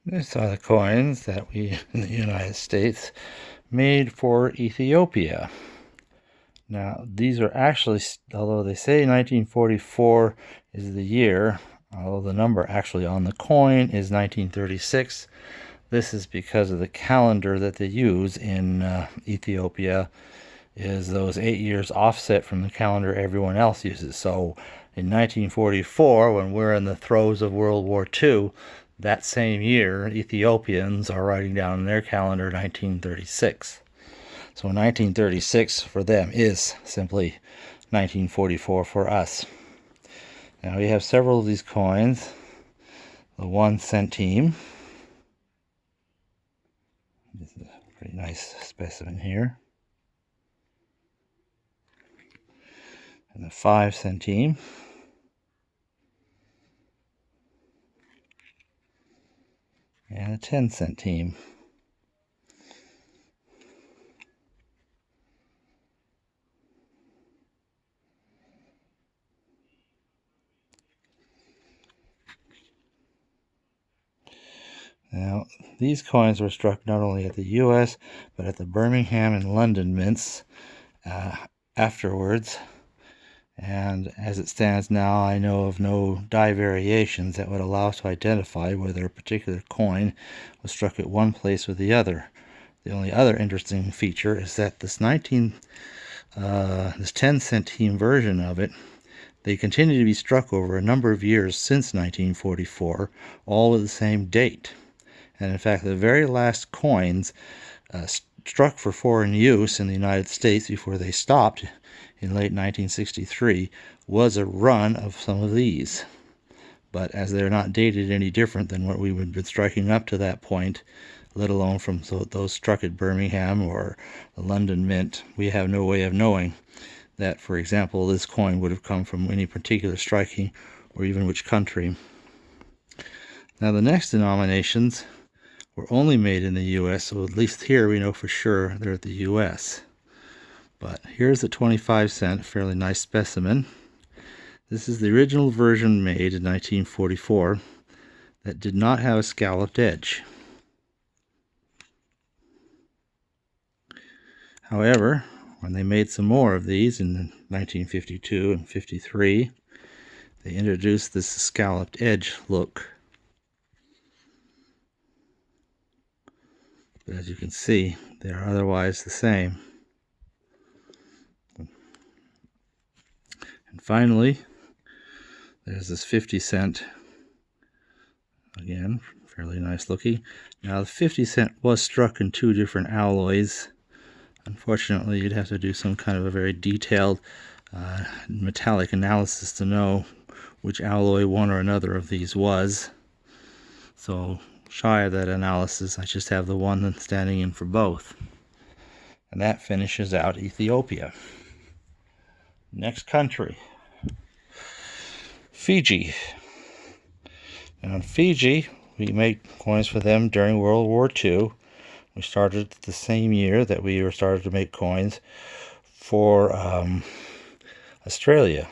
These are the coins that we in the United States made for Ethiopia. Now, these are actually, although they say 1944 is the year, although the number actually on the coin is 1936, this is because of the calendar that they use in Ethiopia is those 8 years offset from the calendar everyone else uses. So in 1944, when we're in the throes of World War II, that same year, Ethiopians are writing down in their calendar 1936. So 1936 for them is simply 1944 for us. Now we have several of these coins. The 1 centime. This is a pretty nice specimen here. And the 5 centime. And a 10 centime. Now, these coins were struck not only at the U.S., but at the Birmingham and London mints afterwards. And as it stands now, I know of no die variations that would allow us to identify whether a particular coin was struck at one place or the other. The only other interesting feature is that this 10 centime version of it, they continue to be struck over a number of years since 1944, all with the same date. And in fact, the very last coins struck for foreign use in the United States before they stopped in late 1963 was a run of some of these. But as they're not dated any different than what we would have been striking up to that point, let alone from those struck at Birmingham or the London Mint, we have no way of knowing that, for example, this coin would have come from any particular striking or even which country. Now the next denominations were only made in the U.S., so at least here we know for sure they're at the U.S. But here's the 25 cent, fairly nice specimen. This is the original version made in 1944 that did not have a scalloped edge. However, when they made some more of these in 1952 and 53, they introduced this scalloped edge look. But as you can see, they are otherwise the same. And finally, there's this 50 cent. Again, fairly nice looking. Now the 50 cent was struck in 2 different alloys. Unfortunately, you'd have to do some kind of a very detailed metallic analysis to know which alloy one or another of these was. So shy of that analysis, I just have the one that's standing in for both. And that finishes out Ethiopia. Next country, Fiji. And on Fiji, we made coins for them during World War II. We started the same year that we started to make coins for Australia.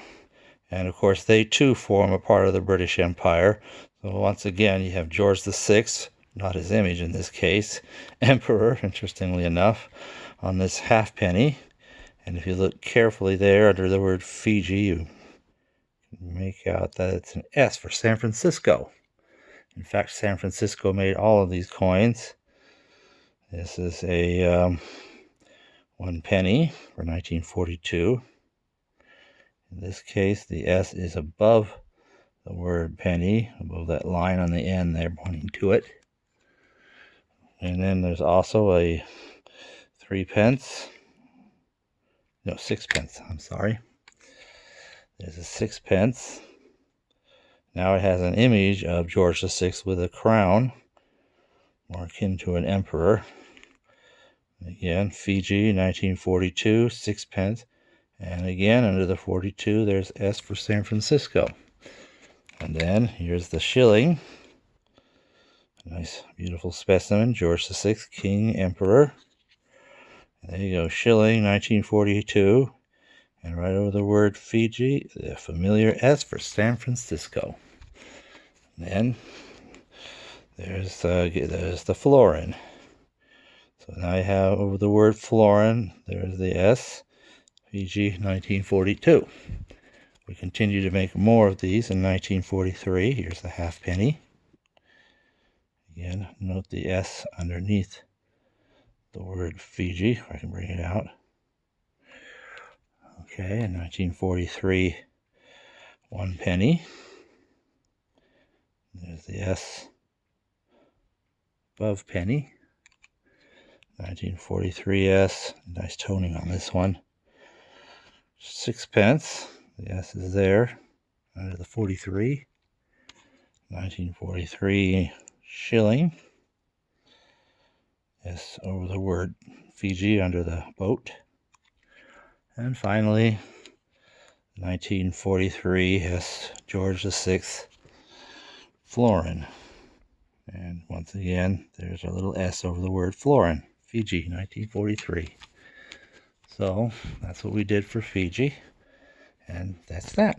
And of course, they too form a part of the British Empire. So once again, you have George VI, not his image in this case, Emperor, interestingly enough, on this halfpenny. And if you look carefully there under the word Fiji, you can make out that it's an S for San Francisco. In fact, San Francisco made all of these coins. This is a 1 penny for 1942. In this case, the S is above the word penny, above that line on the end there pointing to it. And then there's also a 3 pence. No, 6 pence, I'm sorry. There's a 6 pence. Now it has an image of George VI with a crown, more akin to an emperor. Again, Fiji, 1942, 6 pence. And again, under the 42, there's S for San Francisco. And then here's the shilling. Nice, beautiful specimen, George VI, King, Emperor. There you go, shilling, 1942. And right over the word Fiji, the familiar S for San Francisco. And then There's the florin. So now I have over the word florin, there's the S, Fiji, 1942. We continue to make more of these in 1943. Here's the halfpenny. Again, note the S underneath the word Fiji. I can bring it out. Okay, in 1943, 1 penny. There's the S above penny. 1943 S. Nice toning on this one. 6 pence. The S is there under the 43. 1943 shilling. S over the word Fiji under the boat. And finally, 1943 S. George VI florin. And once again, there's a little S over the word florin. Fiji, 1943. So that's what we did for Fiji. And that's that.